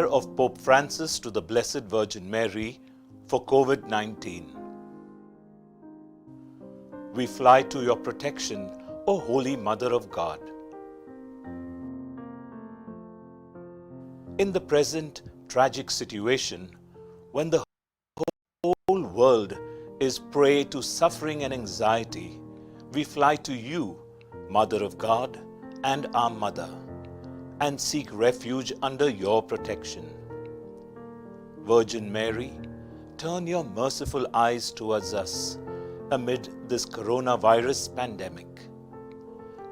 prayer of Pope Francis to the Blessed Virgin Mary for COVID-19. We fly to your protection, O Holy Mother of God. In the present tragic situation, when the whole world is prey to suffering and anxiety, we fly to you, Mother of God and our Mother, and seek refuge under your protection. Virgin Mary, turn your merciful eyes towards us amid this coronavirus pandemic.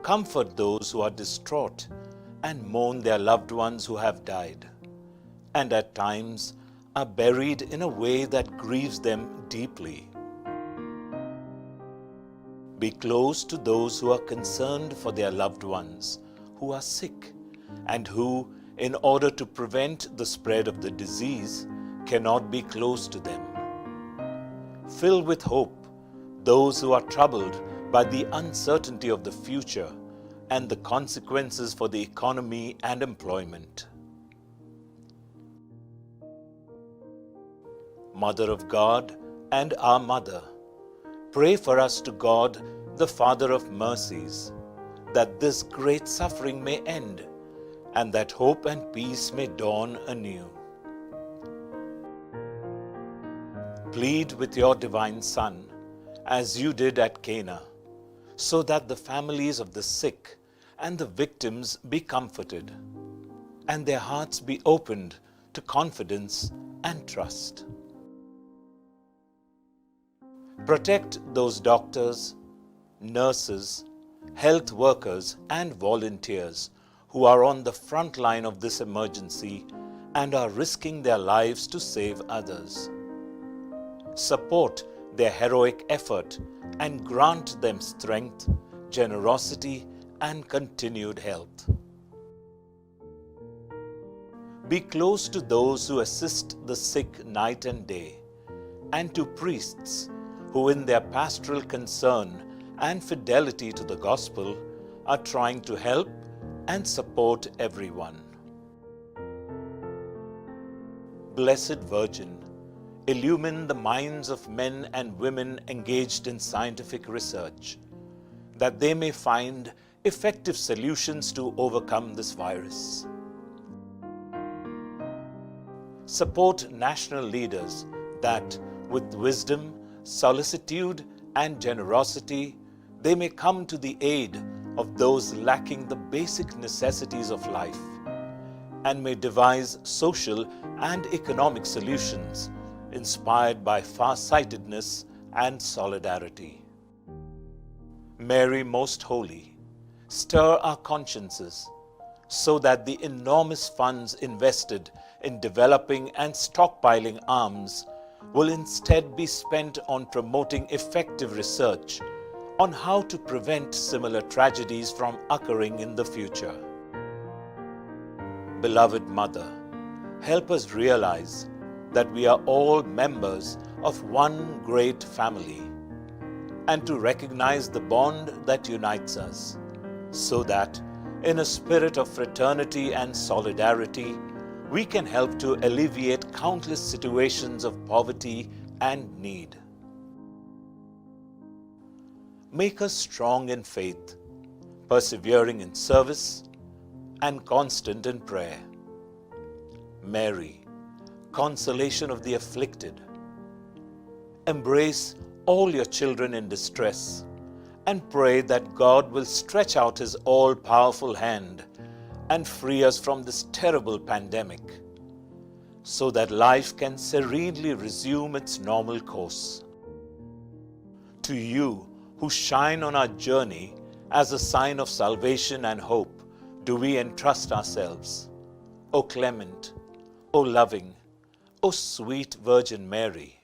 Comfort those who are distraught and mourn their loved ones who have died, and at times are buried in a way that grieves them deeply. Be close to those who are concerned for their loved ones who are sick and who, in order to prevent the spread of the disease, cannot be close to them. Fill with hope those who are troubled by the uncertainty of the future and the consequences for the economy and employment. Mother of God and our Mother, pray for us to God, the Father of mercies, that this great suffering may end and that hope and peace may dawn anew. Plead with your divine Son, as you did at Cana, so that the families of the sick and the victims be comforted, and their hearts be opened to confidence and trust. Protect those doctors, nurses, health workers, and volunteers who are on the front line of this emergency and are risking their lives to save others. Support their heroic effort and grant them strength, generosity, and continued health. Be close to those who assist the sick night and day, and to priests who in their pastoral concern and fidelity to the gospel are trying to help and support everyone. Blessed Virgin, illumine the minds of men and women engaged in scientific research, that they may find effective solutions to overcome this virus. Support national leaders that, with wisdom, solicitude, and generosity, they may come to the aid of those lacking the basic necessities of life, and may devise social and economic solutions inspired by far-sightedness and solidarity. Mary Most Holy, stir our consciences so that the enormous funds invested in developing and stockpiling arms will instead be spent on promoting effective research on how to prevent similar tragedies from occurring in the future. Beloved Mother, help us realize that we are all members of one great family, and to recognize the bond that unites us, so that, in a spirit of fraternity and solidarity, we can help to alleviate countless situations of poverty and need. Make us strong in faith, persevering in service, and constant in prayer. Mary, consolation of the afflicted, embrace all your children in distress and pray that God will stretch out His all-powerful hand and free us from this terrible pandemic, so that life can serenely resume its normal course. To you, who shine on our journey as a sign of salvation and hope, do we entrust ourselves. O clement, O loving, O sweet Virgin Mary,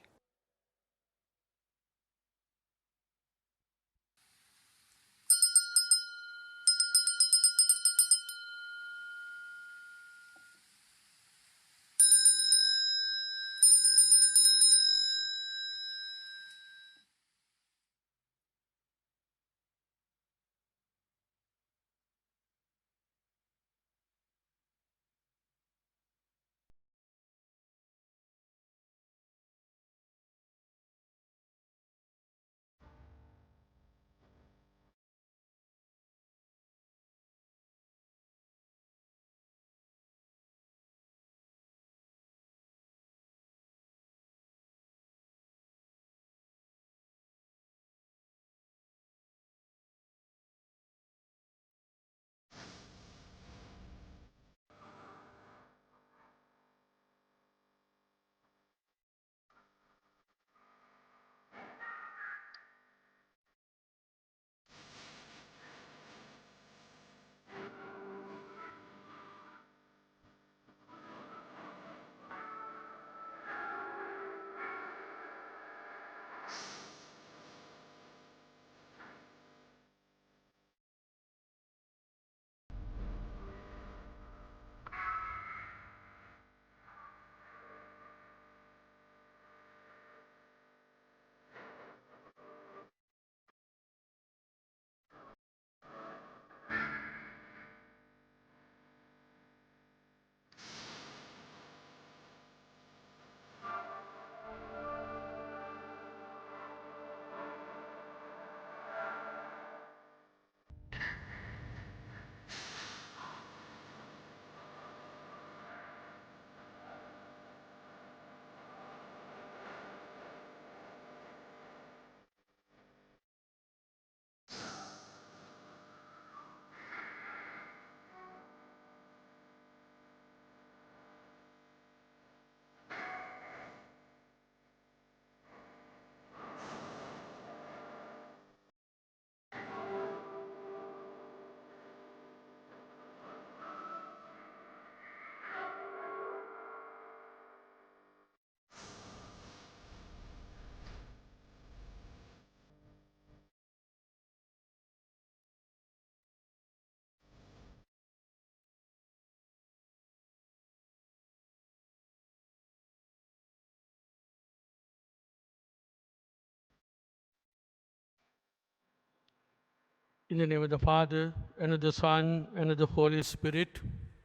In the name of the Father, and of the Son, and of the Holy Spirit.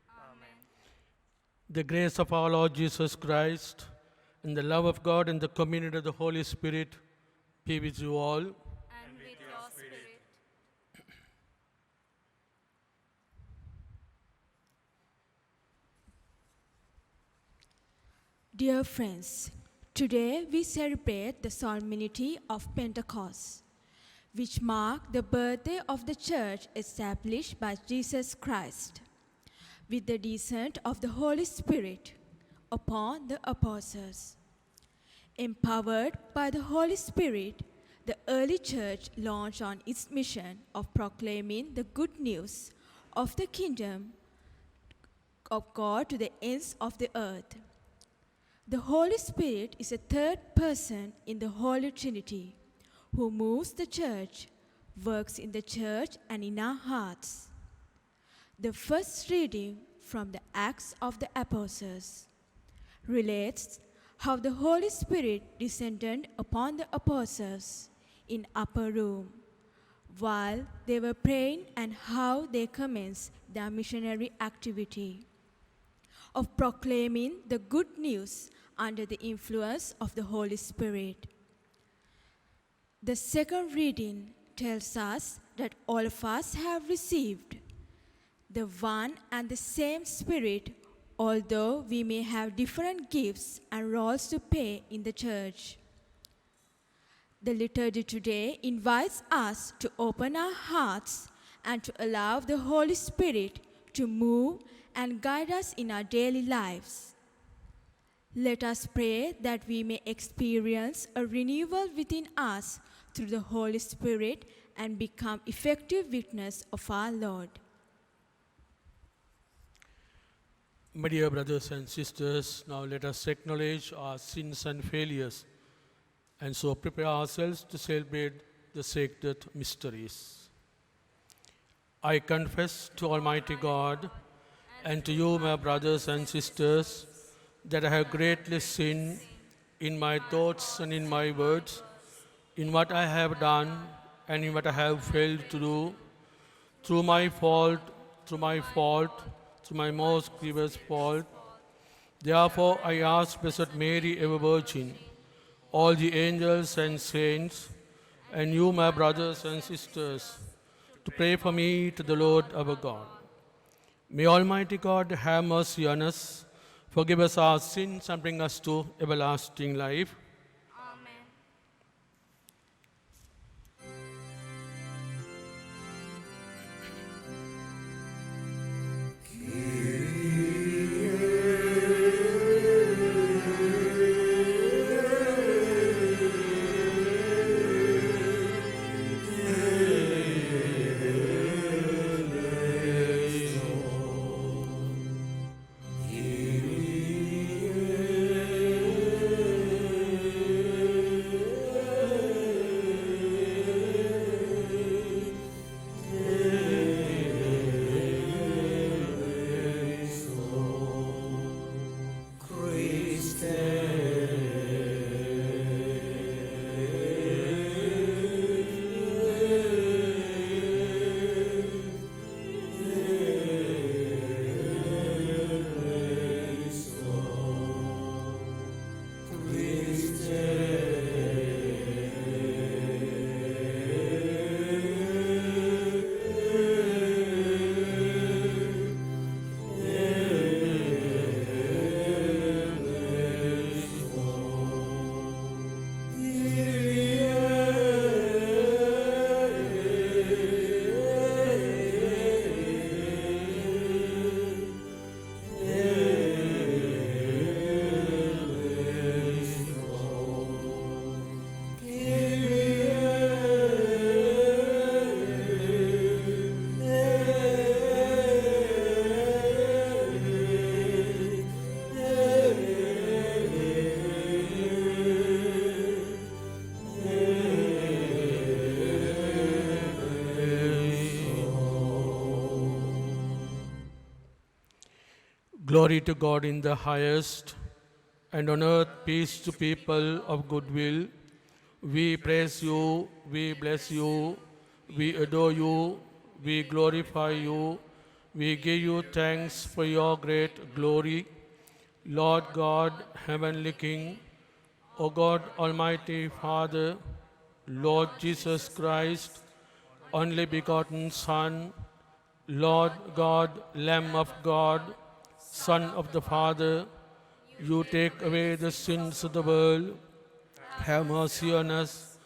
Amen. The grace of our Lord Jesus Christ, and the love of God, and the communion of the Holy Spirit be with you all. And with your spirit. Dear friends, today we celebrate the solemnity of Pentecost, which mark the birthday of the church established by Jesus Christ, with the descent of the Holy Spirit upon the apostles. Empowered by the Holy Spirit, the early church launched on its mission of proclaiming the good news of the kingdom of God to the ends of the earth. The Holy Spirit is a third person in the Holy Trinity who moves the church, works in the church and in our hearts. The first reading from the Acts of the Apostles relates how the Holy Spirit descended upon the apostles in upper room while they were praying, and how they commenced their missionary activity of proclaiming the good news under the influence of the Holy Spirit. The second reading tells us that all of us have received the one and the same Spirit, although we may have different gifts and roles to play in the church. The liturgy today invites us to open our hearts and to allow the Holy Spirit to move and guide us in our daily lives. Let us pray that we may experience a renewal within us through the Holy Spirit and become effective witness of our Lord. My dear brothers and sisters, now let us acknowledge our sins and failures, and so prepare ourselves to celebrate the sacred mysteries. I confess to Almighty God and to you, my brothers and sisters, that I have greatly sinned in my thoughts and in my words, in what I have done and in what I have failed to do, through my fault, through my most grievous fault. Therefore I ask Blessed Mary, ever Virgin, all the angels and saints, and you, my brothers and sisters, to pray for me to the Lord our God. May Almighty God have mercy on us, forgive us our sins, and bring us to everlasting life. Amen. Glory to God in the highest, and on earth peace to people of good will. We praise you, we bless you, We adore you, we glorify you, we give you thanks for your great glory. Lord God, Heavenly King, O God, Almighty Father, Lord Jesus Christ, only begotten Son, Lord God, Lamb of God, Son of the Father, you take away the sins of the world. Have mercy on us.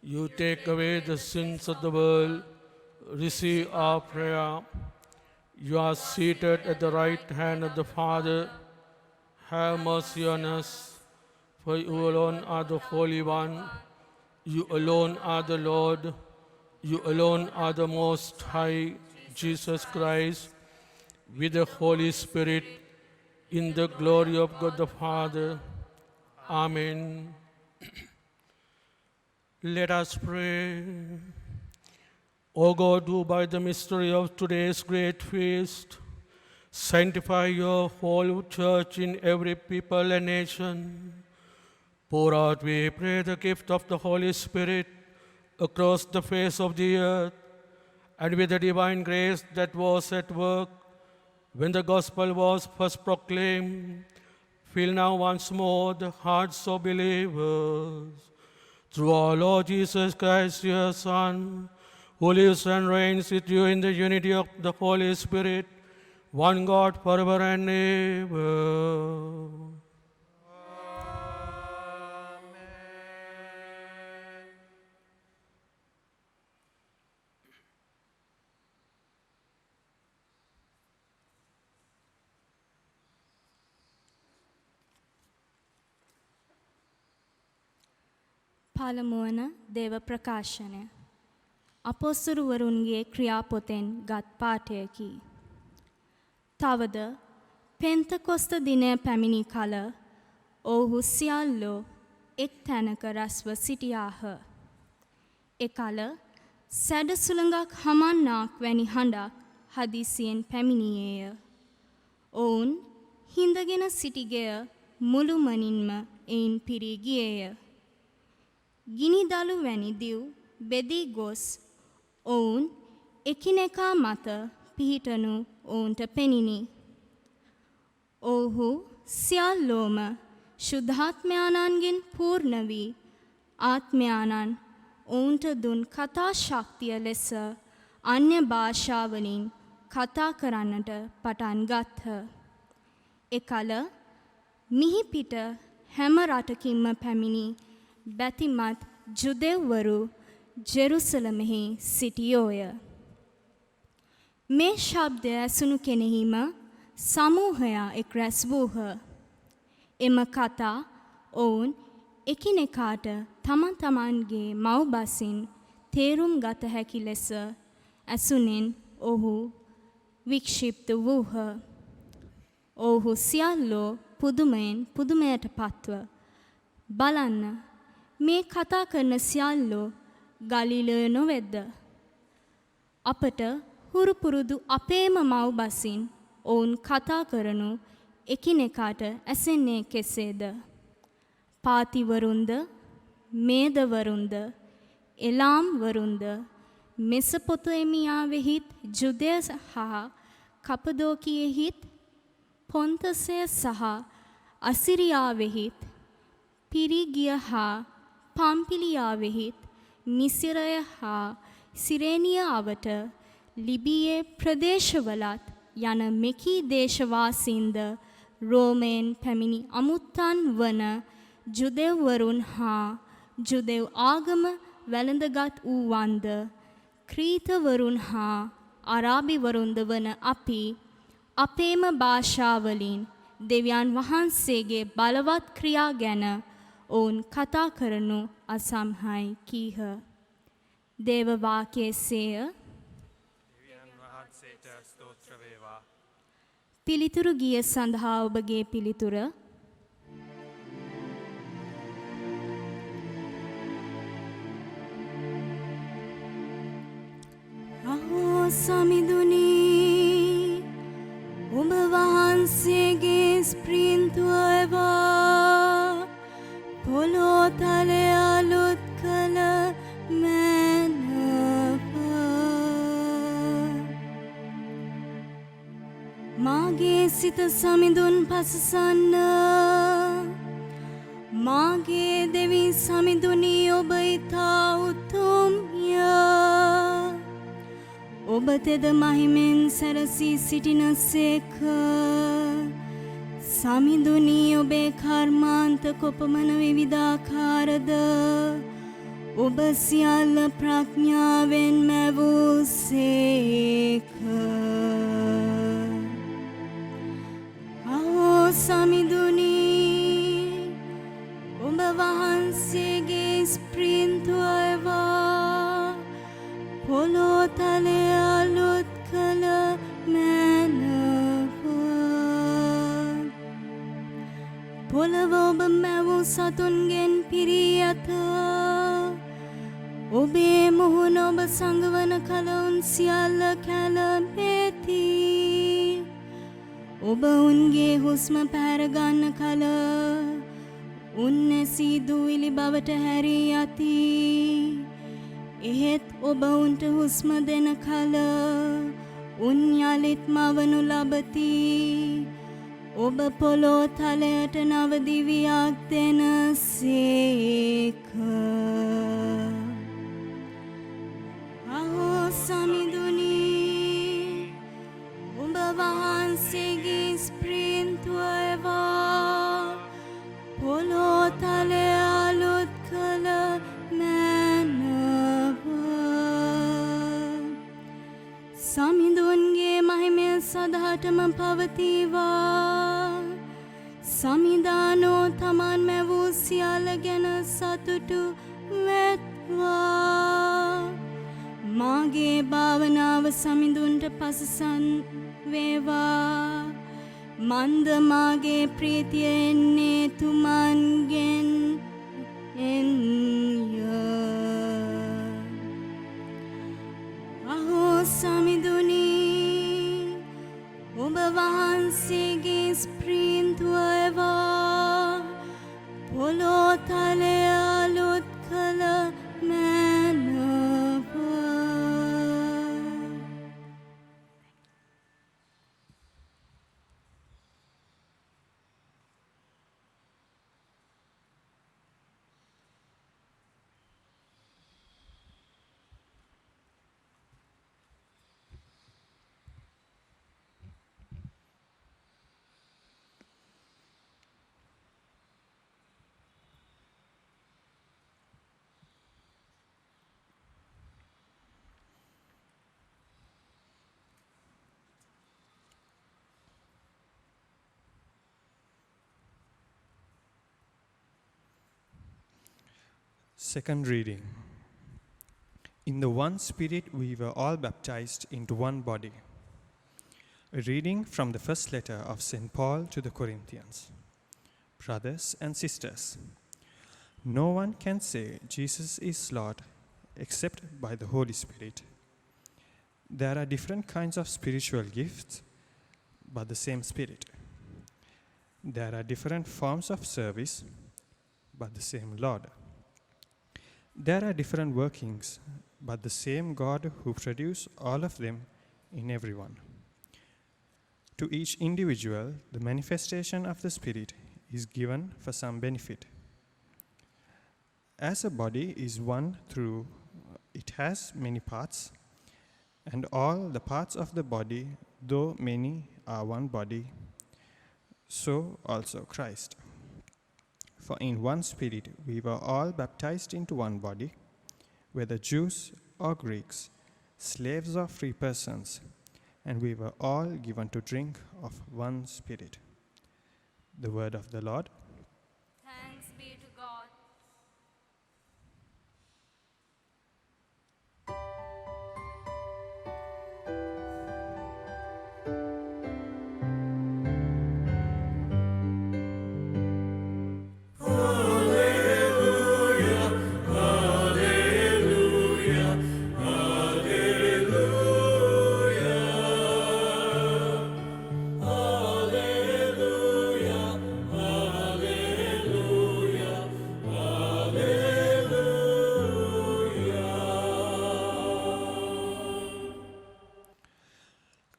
You take away the sins of the world. Receive our prayer. You are seated at the right hand of the Father. Have mercy on us. For you alone are the Holy One. You alone are the Lord. You alone are the Most High, Jesus Christ, with the Holy Spirit, in the glory of God the Father. Amen. Let us pray. O God, who by the mystery of today's great feast sanctify your whole church in every people and nation, pour out, we pray, the gift of the Holy Spirit across the face of the earth, and with the divine grace that was at work when the gospel was first proclaimed, fill now once more the hearts of believers. Through our Lord Jesus Christ, your Son, who lives and reigns with you in the unity of the Holy Spirit, one God forever and ever. පළමුවන දේව ප්‍රකාශනය. අපොස්තුරුවරුන්ගේ ක්‍රියාපොතෙන් ගත් පාඨයකි. තවද පෙන්තකොස්ත දිනය පැමිණි කල ඔවුහු සියල්ලෝ එක් තැනක රැස්ව සිටියාහ. එකල සැඩ සුළඟක් හමන්නාක් වැනි හඬක් හදිසියෙන් පැමිණියේය. ඔවුන් හිඳගෙන සිටිගෙය මුළුමනින්ම එයින් පිරී ගියේය. ගිනිදළු වැනි දිව් බෙදී ගොස් ඔවුන් එකිනෙකා මත පිහිටනු ඔවුන්ට පෙනිනි. ඔවුහු සියල්ලෝම ශුද්ධාත්මයාණන්ගෙන් පූර්ණ වී ආත්මයාණන් ඔවුන්ට දුන් කතා ශක්තිය ලෙස අන්‍ය භාෂාවලින් කතා කරන්නට පටන් ගත්හ. එකල මිහිපිට හැම රටකින්ම පැමිණි බැතිමත් ජුදෙව්වරු ජෙරුසලමෙහි සිටියෝය. මේ ශබ්දය ඇසුණු කෙනෙහිම සමූහයා එක් රැස් වූහ. එම කතා ඔවුන් එකිනෙකාට තමන් තමන්ගේ මව්බසින් තේරුම් ගත හැකි ලෙස ඇසුනෙන් ඔහු වික්ෂිප්ත වූහ. ඔහු සියල්ලෝ පුදුමයෙන් පුදුමයට පත්ව බලන්න, මේ කතා කරන සියල්ලෝ ගලිලය නොවෙද්ද? අපට හුරු පුරුදු අපේම මව්බසින් ඔවුන් කතා කරනු එකිනෙකාට ඇසෙන්නේ කෙසේද? පාතිවරුන්ද, මේදවරුන්ද, එලාම්වරුන්ද, මෙසපොතේමියාවෙහිත්, ජුදය හා කපදෝකියෙහිත්, පොන්තසය සහ අසිරියාවෙහිත්, පිරිගිය හා පම්පිලියාවෙහිත්, මිසිරය හා සිරේනිය අවට, ලිබියේ ප්‍රදේශවලත් යන මෙකී දේශවාසීන්ද, රෝමයෙන් පැමිණි අමුත්තන් වන ජුදෙව්වරුන් හා ජුදෙව් ආගම වැළඳගත් වූවන්ද, ක්‍රීතවරුන් හා අරාබිවරුන්ද වන අපි අපේම භාෂාවලින් දෙවියන් වහන්සේගේ බලවත් ක්‍රියා ගැන ඔවුන් කතා කරනු අසම්හයි කීහ. දේව වාක්‍යයේසේය. පිළිතුරු ගිය සඳහා ඔබගේ පිළිතුර. අහෝ සමිඳුනි, ඔබ වහන්සේගේ ස්ප්‍රින්තුව එවා පොළොතලය අලුත් කළ මැනව. සිත සමිඳුන් පසසන්න මාගේ දෙවි සමිඳුනි ඔබ ඉතා උතුම්ය ඔබ තෙද මහිමෙන් සැරසී සිටිනසේක සමිඳුනි ඔබේ කර්මාන්ත කොපමණ විවිධාකාරද ඔබ සියල්ල ප්‍රඥාවෙන් මැවූසේක අහෝ සමිඳුනි ඔබ වහන්සේගේ ස්ප්‍රින්තුව එවා පොළොතලය අලුත් කළ මැනව පොළව ඔබ මැවූ සතුන්ගෙන් පිරී ඇත ඔබේ මුහුණ ඔබ සංගවන කලවුන් සියල්ල කැළඹෙති ඔබ උන්ගේ හුස්ම පැහැරගන්න කල උන් නැසී දූවිලි බවට හැරී යති එහෙත් ඔබ උන්ට හුස්ම දෙන කල උන් යළිත් මවනු ලබති ඔබ පොළොව තලයට නව දිවියක් දෙනසේක අහෝ සමිඳුනි ඔබ වහන්සේගේ ස්ප්‍රින්තුව එවා පොළොව තලය අලුත් කළ මැනව සමිඳුන්ගේ මහිමය සදහටම පවතිවා සමිදානෝ තමන් මැවූ සියල්ල ගැන සතුටු වෙත්වා මාගේ භාවනාව සමිඳුන්ට පසසන් වේවා මන්ද මාගේ ප්‍රීතිය එන්නේ තුමන්ගෙන් එන්ය අහෝ සමිඳුනි ඔබ වහන්සේගේ ස්ප්‍රින්තුව එවා පොළොව තලය අලුත් කළ මැනව Second reading. In the one Spirit we were all baptized into one body. A reading from the first letter of St. Paul to the Corinthians. Brothers and sisters, no one can say Jesus is Lord except by the Holy Spirit. There are different kinds of spiritual gifts, but the same Spirit. There are different forms of service, but the same Lord. There are different workings, but the same God who produces all of them in everyone. To each individual, the manifestation of the Spirit is given for some benefit. As a body is one through it has many parts, and all the parts of the body, though many, are one body, so also Christ. For in one Spirit we were all baptized into one body, whether Jews or Greeks, slaves or free persons, and we were all given to drink of one Spirit. The word of the Lord. Thanks be to God.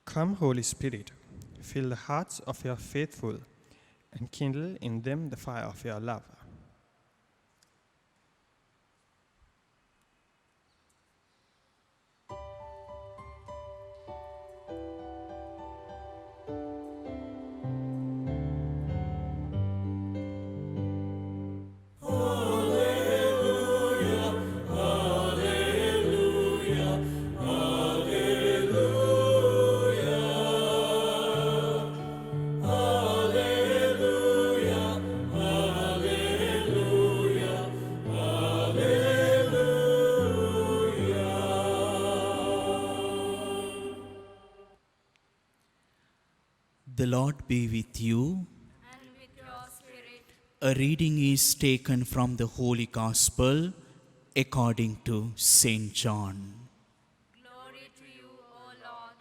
Come, Holy Spirit, fill the hearts of your faithful and kindle in them the fire of your love. The Lord be with you. And with your spirit. A reading is taken from the Holy Gospel according to St. John. Glory to you, O Lord.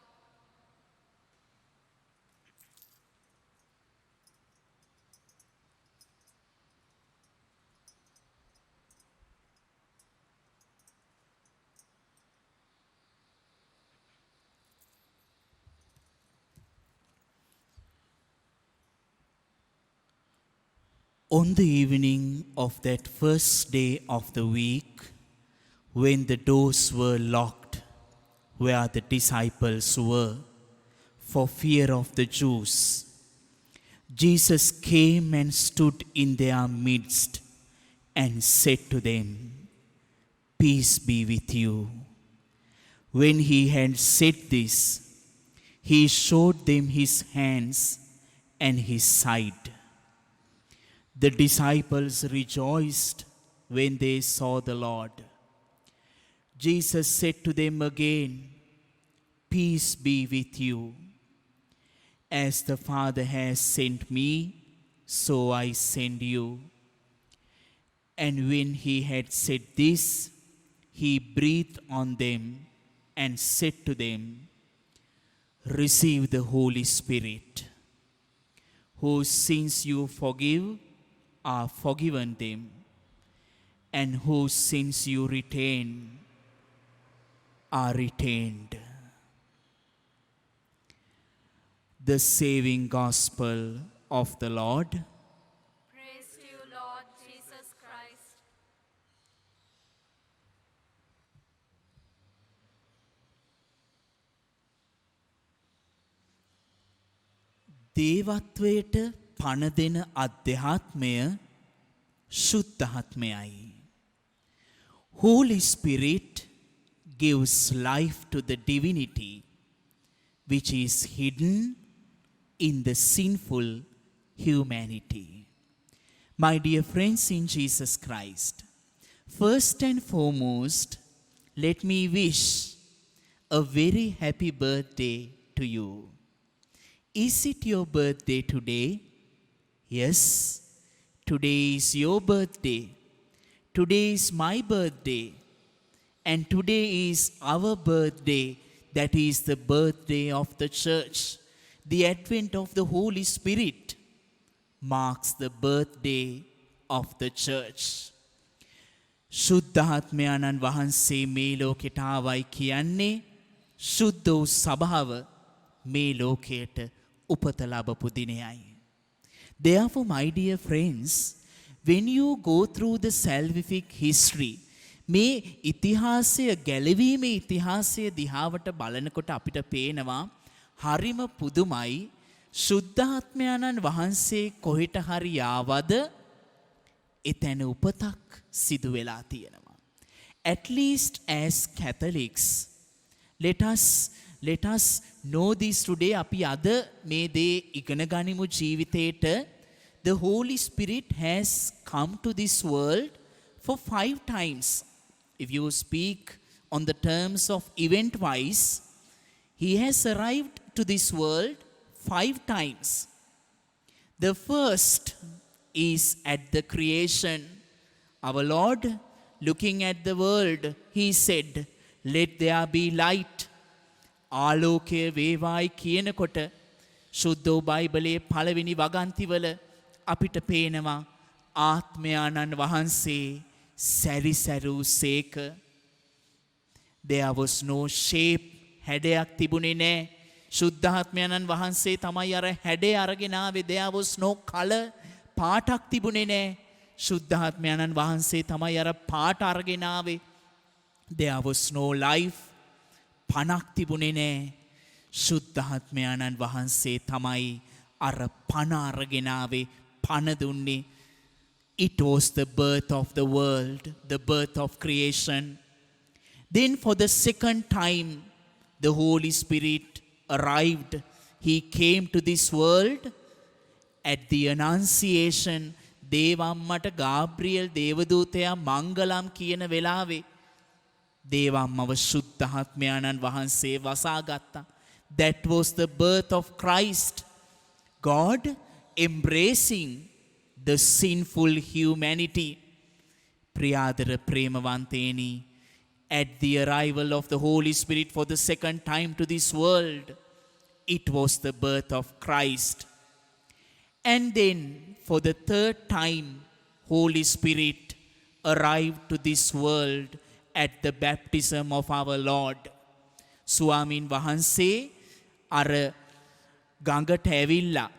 On the evening of that first day of the week, when the doors were locked where the disciples were, for fear of the Jews, Jesus came and stood in their midst and said to them, "Peace be with you." When he had said this, he showed them his hands and his side. The disciples rejoiced when they saw the Lord. Jesus said to them again, "Peace be with you. As the Father has sent me, so I send you." And when he had said this, he breathed on them and said to them, "Receive the Holy Spirit. Whose sins you forgive are forgiven them, and whose sins you retain are retained." The saving gospel of the Lord. Praise to you, Lord Jesus Christ. දේවත්වයට පණ දෙන අධ්‍යාත්මය ශුද්ධාත්මයයි. Holy Spirit gives life to the divinity which is hidden in the sinful humanity. My dear friends in Jesus Christ, first and foremost, let me wish a very happy birthday to you. Is it your birthday today? Yes, today is your birthday. Today is my birthday. And today is our birthday, that is the birthday of the church. The advent of the Holy Spirit marks the birthday of the church. ශුද්ධාත්මයාණන් වහන්සේ මේ ලෝකෙට ආවයි කියන්නේ ශුද්ධ වූ සභාව මේ ලෝකයට උපත ලබපු දිනයයි. Therefore, my dear friends, when you go through the salvific history, මේ ඉතිහාසය ගැලවීමේ ඉතිහාසය දිහාවට බලනකොට අපිට පේනවා හරිම පුදුමයි. ශුද්ධාත්මයාණන් වහන්සේ කොහෙට හරි ආවද එතැන උපතක් සිදු වෙලා තියෙනවා. At least as Catholics, let us know this today. අපි අද මේ දේ ඉගෙන ගනිමු ජීවිතේට. The Holy Spirit has come to this world for 5 times. If you speak on the terms of event wise, he has arrived to this world 5 times. The first is at the creation. Our Lord, looking at the world, he said, "Let there be light." ආලෝකය වේවායි කියනකොට ශුද්ධ වූ බයිබලයේ පළවෙනි වගන්තිවල අපිට පේනවා ආත්මයාණන් වහන්සේ සැරිසැරූ සේක. There was no shape, හැඩයක් තිබුණේ නෑ. ශුද්ධාත්මයන්න් වහන්සේ තමයි අර හැඩේ අරගෙන ආවේ. there was no color. පාටක් තිබුණේ නෑ. ශුද්ධාත්මයන්න් වහන්සේ තමයි අර පාට අරගෙන ආවේ. there was no life. පණක් තිබුණේ නෑ. ශුද්ධාත්මයන්න් වහන්සේ තමයි අර පණ අරගෙන ආවේ. පණ දුන්නේ. It was the birth of the world, the birth of creation. Then for the second time, the Holy Spirit arrived. He came to this world at the Annunciation. දේවම්මට ගාබ්‍රියල් දේවදූතයා මංගලම් කියන වෙලාවේ දේවම්මව ශුද්ධාත්මයන්න් වහන්සේ වසාගත්තා. That was the birth of Christ. God embracing the sinful humanity. ප්‍රියාදර ප්‍රේමවන්තේනි, at the arrival of the Holy Spirit for the second time to this world, it was the birth of Christ. And then for the third time, Holy Spirit arrived to this world at the baptism of our Lord. ස්වාමීන් වහන්සේ අර ගඟට ඇවිල්ලා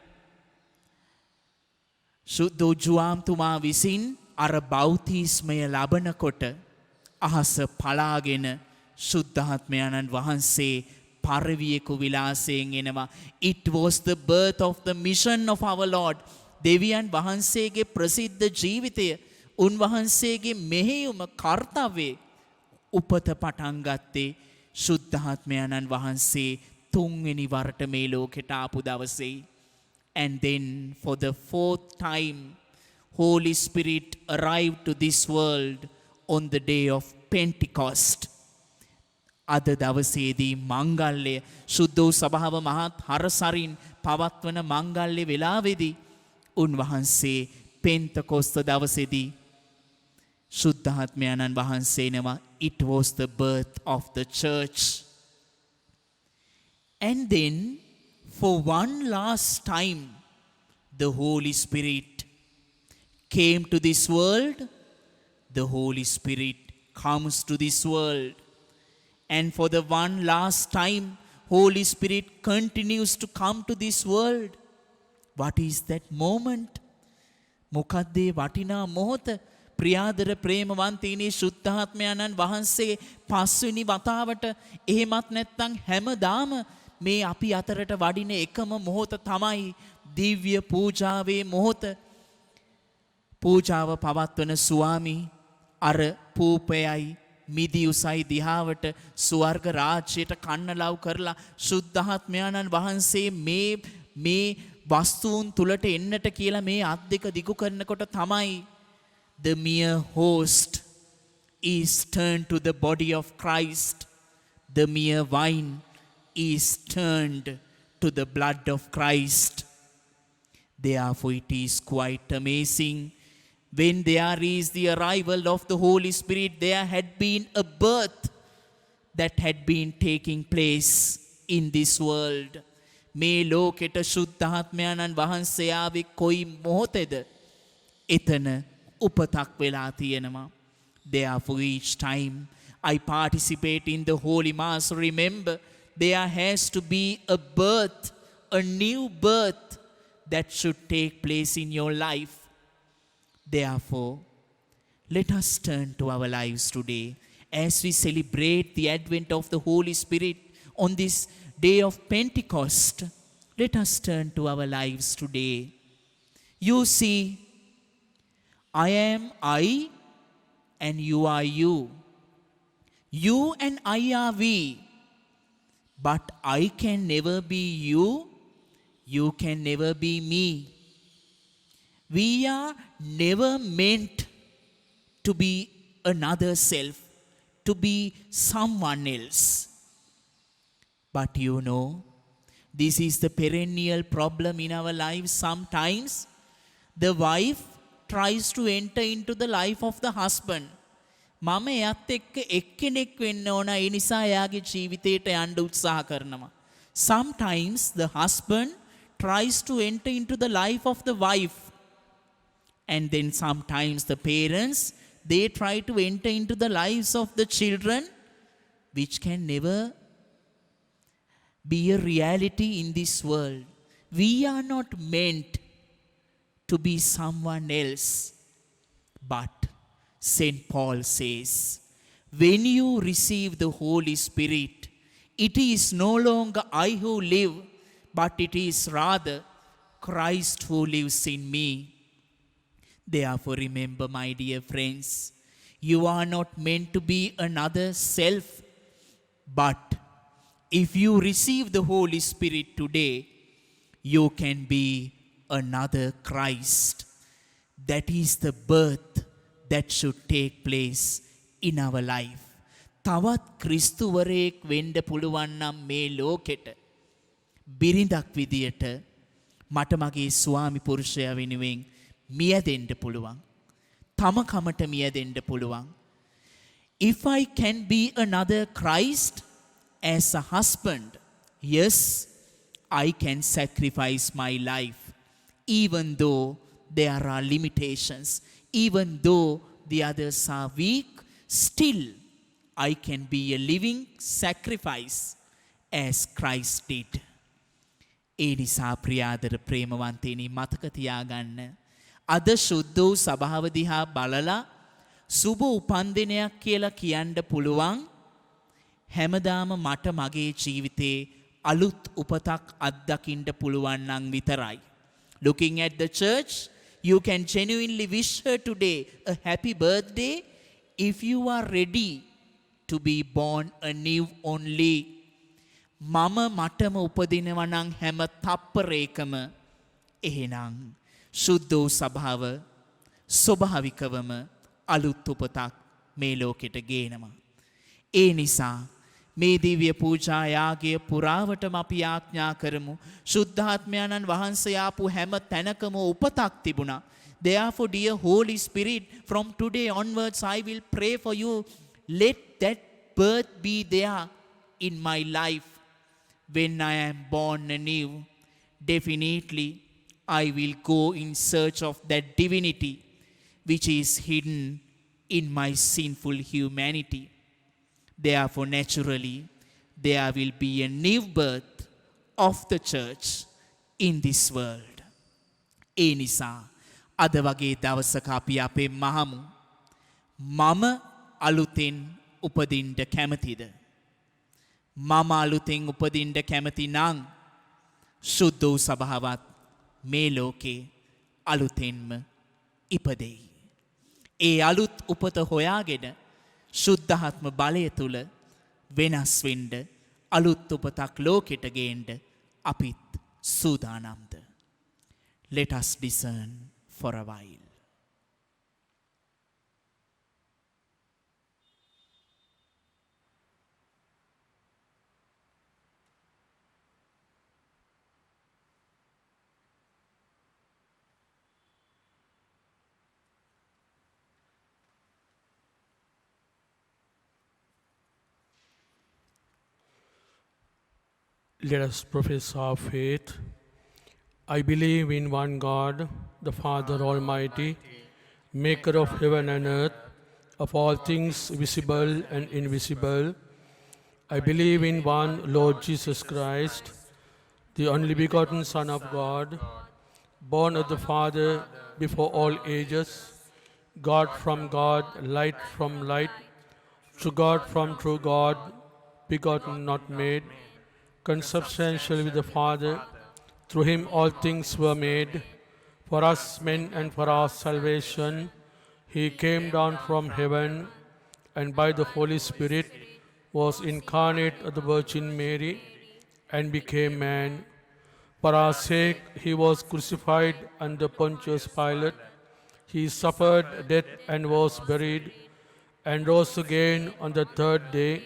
සුද්ධෝජුවාම්තුමා විසින් අර බෞතිස්මය ලබනකොට අහස පලාගෙන ශුද්ධාත්මයන්න් වහන්සේ පරවියෙකු විලාසයෙන් එනවා. It was the birth of the mission of our Lord. දෙවියන් වහන්සේගේ ප්‍රසිද්ධ ජීවිතය, උන්වහන්සේගේ මෙහෙයුම කර්තව්‍යේ උපත පටන් ගත්තේ ශුද්ධාත්මයන්න් වහන්සේ තුන්වෙනි වරට මේ ලෝකෙට ආපු දවසේ. And then for the fourth time, Holy Spirit arrived to this world on the day of Pentecost. අද දවසේදී මංගල්‍යය සුද්ධ වූ සභාව මහත් හරසරින් පවත්වන මංගල්‍ය වෙලාවේදී උන්වහන්සේ පෙන්තකොස්ත දවසේදී ශුද්ධාත්මයන්න් වහන්සේනවා. It was the birth of the church. And then for one last time, the Holy Spirit came to this world. The Holy Spirit comes to this world. And for the one last time, Holy Spirit continues to come to this world. What is that moment? මොකද්දේ වටිනා මොහොත? ප්‍රියාදර ප්‍රේමවන්තීනි, ශුද්ධාත්මයන්න් වහන්සේ පස්වෙනි වතාවට එහෙමත් නැත්නම් හැමදාම මේ අපි අතරට වඩින එකම මොහොත තමයි දිව්‍ය පූජාවේ මොහොත. පූජාව පවත්වන ස්වාමී අර පූපයයි මිදියුසයි දිහාවට ස්වර්ග රාජ්‍යයට කන්නලව් කරලා ශුද්ධාත්මයන්න් වහන්සේ මේ වස්තුන් තුලට එන්නට කියලා මේ අත් දෙක දිගු කරනකොට තමයි the mere host is turned to the body of Christ. The mere wine is turned to the blood of Christ. Therefore it is quite amazing. When there is the arrival of the Holy Spirit, there had been a birth that had been taking place in this world. මේ ලෝකෙට ශුද්ධාත්මයන්න් වහන්සේ ආවේ කොයි මොහොතේද? එතන උපතක් වෙලා තියෙනවා. Therefore each time I participate in the Holy Mass, remember there has to be a birth, a new birth that should take place in your life. Therefore, let us turn to our lives today as we celebrate the advent of the Holy Spirit on this day of Pentecost. Let us turn to our lives today. You see, I am I and you are you. You and I are we. But I can never be you. You can never be me. We are never meant to be another self, to be someone else. But you know, this is the perennial problem in our lives. Sometimes the wife tries to enter into the life of the husband. මම එයත් එක්ක එක්කෙනෙක් වෙන්න ඕන, ඒ නිසා එයාගේ ජීවිතයට යන්න උත්සාහ කරනවා. Sometimes the husband tries to enter into the life of the wife. And then sometimes the parents, they try to enter into the lives of the children, which can never be a reality in this world. We are not meant to be someone else. But St. Paul says, when you receive the Holy Spirit, it is no longer I who live, but it is rather Christ who lives in me. Therefore, remember, my dear friends, you are not meant to be another self, but if you receive the Holy Spirit today, you can be another Christ. That is the birth that should take place in our life. තවත් ක්‍රිස්තුවරයෙක් වෙන්න පුළුවන් නම් මේ ලෝකෙට බිරිඳක් විදියට මට මගේ ස්වාමි පුරුෂයා වෙනුවෙන් මියදෙන්න පුළුවන්. තම කමට මියදෙන්න පුළුවන්. If I can be another Christ as a husband, yes, I can sacrifice my life, even though there are limitations, even though the others are weak, still I can be a living sacrifice as Christ did. ඒ නිසා ප්‍රියාදර ප්‍රේමවන්තයනි මතක තියාගන්න. අද සුද්ධ වූ සභාව දිහා බලලා සුබ උපන්දිනයක් කියලා කියන්න පුළුවන්. හැමදාම මට මගේ ජීවිතේ අලුත් උපතක් අත්දකින්න පුළුවන් නම් විතරයි. Looking at the church, you can genuinely wish her today a happy birthday if you are ready to be born anew only. මම මටම උපදිනවා නම් හැම තප්පරයකම එහෙනම් සුද්ධ වූ සභාව ස්වභාවිකවම අලුත් උපතක් මේ ලෝකෙට ගේනවා. ඒ නිසා මේ දිව්‍ය පූජා යාගය පුරාවටම අපි ආඥා කරමු. ශුද්ධාත්මයන්න් වහන්සේ ආපු හැම තැනකම උපතක් තිබුණා. Therefore, dear Holy Spirit, from today onwards I will pray for you. Let that birth be there in my life. When I am born anew, definitely I will go in search of that divinity which is hidden in my sinful humanity. Therefore, naturally, there will be a new birth of the church in this world. ඒ නිසා අද වගේ දවසක අපි අපේ මහමු මම අලුතෙන් උපදින්න කැමතිද? මම අලුතෙන් උපදින්න කැමති නම් සුද්ධ වූ සභාවත් මේ ලෝකේ අලුතෙන්ම ඉපදෙයි. ඒ අලුත් උපත හොයාගෙන ශුද්ධාත්ම බලය තුල වෙනස් වෙන්න අලුත් උපතක් ලෝකෙට ගේන්න අපිත් සූදානම්ද? Let us discern for a while. Let us profess our faith. I believe in one God, the Father Almighty, maker of heaven and earth, of all things visible and invisible. I believe in one Lord Jesus Christ, the only begotten Son of God, born of the Father before all ages, God from God, light from light, true God from true God, begotten not made, consubstantial with the Father. Through him all things were made. For us men and for our salvation, he came down from heaven and by the Holy Spirit was incarnate of the Virgin Mary and became man. For our sake he was crucified under Pontius Pilate. He suffered death and was buried and rose again on the third day.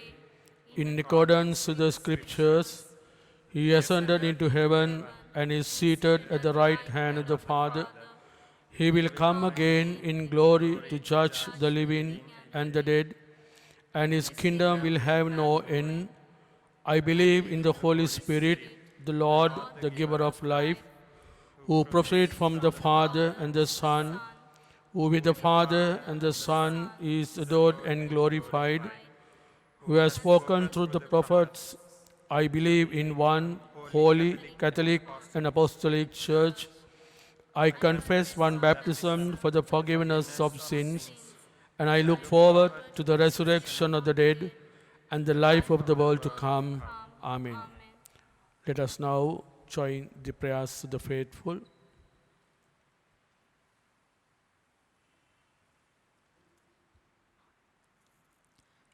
In accordance with the Scriptures, he ascended into heaven and is seated at the right hand of the Father. He will come again in glory to judge the living and the dead, and his kingdom will have no end. I believe in the Holy Spirit, the Lord, the giver of life, who proceeded from the Father and the Son, who with the Father and the Son is adored and glorified, who has spoken through the prophets. I believe in one holy, Catholic, and Apostolic Church. I confess one baptism for the forgiveness of sins, and I look forward to the resurrection of the dead and the life of the world to come. Amen. Let us now join the prayers of the faithful.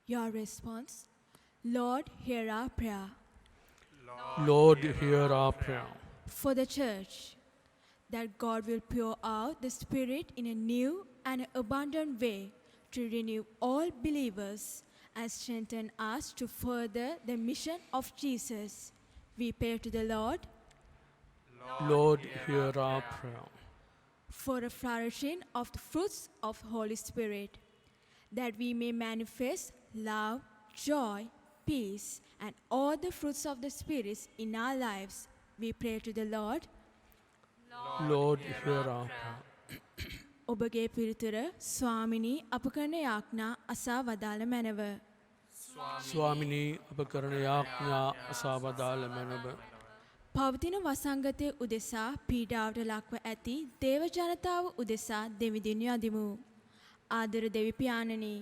Your response, Lord, hear our prayer. Lord, hear our prayer. For the church, that God will pour out the Spirit in a new and abundant way to renew all believers and strengthen us to further the mission of Jesus. We pray to the Lord Lord, hear our prayer. for a flourishing of the fruits of Holy Spirit, that we may manifest love, joy, peace, and all the fruits of the Spirit in our lives. We pray to the Lord. Lord, hear our prayer. ඔබගේ පිරිතුර ස්වාමිනී අප කරන යාඥා අසා වදාළ මැනව. ස්වාමිනී අප කරන යාඥා අසා වදාළ මැනව. පවතින වසංගතය උදෙසා පීඩාවට ලක්ව ඇති දේව ජනතාව උදෙසා දෙවිදින් යදිමු. ආදර දෙවි පියාණනි,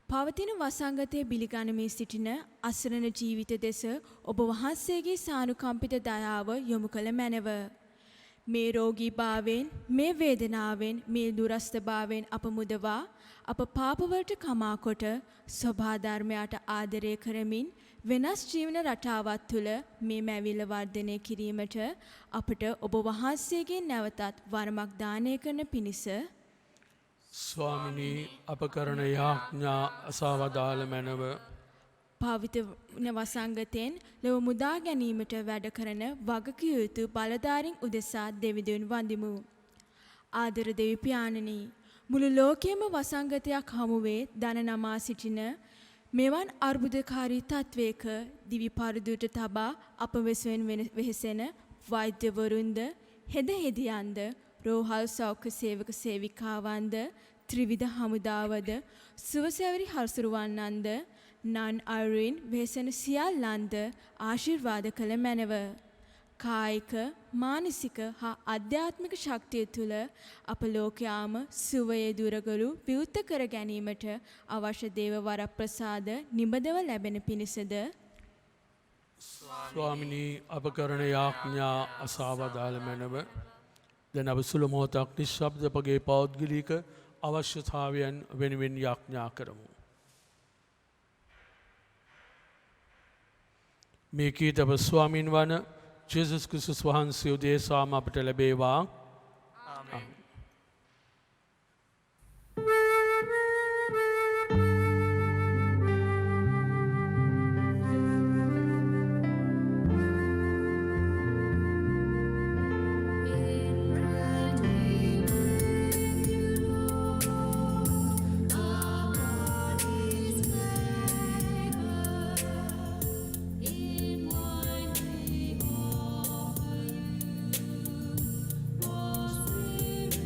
පවතින වසංගතය බිලිගනිමින් සිටින අසරණ ජීවිත දෙස ඔබ වහන්සේගේ සානුකම්පිත දයාව යොමු කළ මැනව. මේ රෝගී භාවයෙන්, මේ වේදනාවෙන්, මේ දුරස්ථභාවයෙන් අප මුදවා අප පාපවලට කමා කොට ස්වභාධර්මයට ආදරය කරමින් වෙනස් ජීවන රටාවක් තුළ මේ මැවිල්ල වර්ධනය කිරීමට අපට ඔබ වහන්සේගේ නැවතත් වරමක් දානය කරන පිණිස ස්වාමිනී අප කරන යාඥා අසා වදාළ මැනව. පවිතන වසංගතයෙන් ලොව මුදා ගැනීමට වැඩ කරන වගකිව යුතු බලධාරීන් උදෙසා දෙවිදුන් වඳිමු. ආදර දෙවි පියාණනි, මුළු ලෝකයේම වසංගතයක් හමුවේ දන නමා සිටින මෙවන් අර්බුදකාරී තත්වයක දිවි පරදුට තබා අප වෙසෙන් වෙහෙසෙන වෛද්‍යවරුන්ද, හෙද හෙදියන්ද, රෝහල් සෞඛ්‍ය සේවක සේවිකාවන්ද, ත්‍රිවිධ හමුදාවද, සුවසැවරි හසුරුවන්නන්ද, නන් අයුරින් වෙහෙසෙන සියල්ලන්ද ආශිර්වාද කළ මැනව. කායික, මානසික හා අධ්‍යාත්මික ශක්තිය තුළ අප ලෝකයාම සුවයේ දුරගලු විවෘත කර ගැනීමට අවශ්‍ය දේව වරප්‍රසාද නිබඳව ලැබෙන පිණිසද ස්වාමිනී අප කරන යාඥා අසා වදාළ මැනව. දැන් අප සුළු මොහොතක් නිශ්ශබ්ද අපගේ පෞද්ගලික අවශ්‍යතාවයන් වෙනුවෙන් යාඥා කරමු. මේ කීත අප ස්වාමින් වන ජේසුස් ක්‍රිස්තුස් වහන්සේ උදෙසාම අපට ලැබේවා. ආමේන්. Spirit.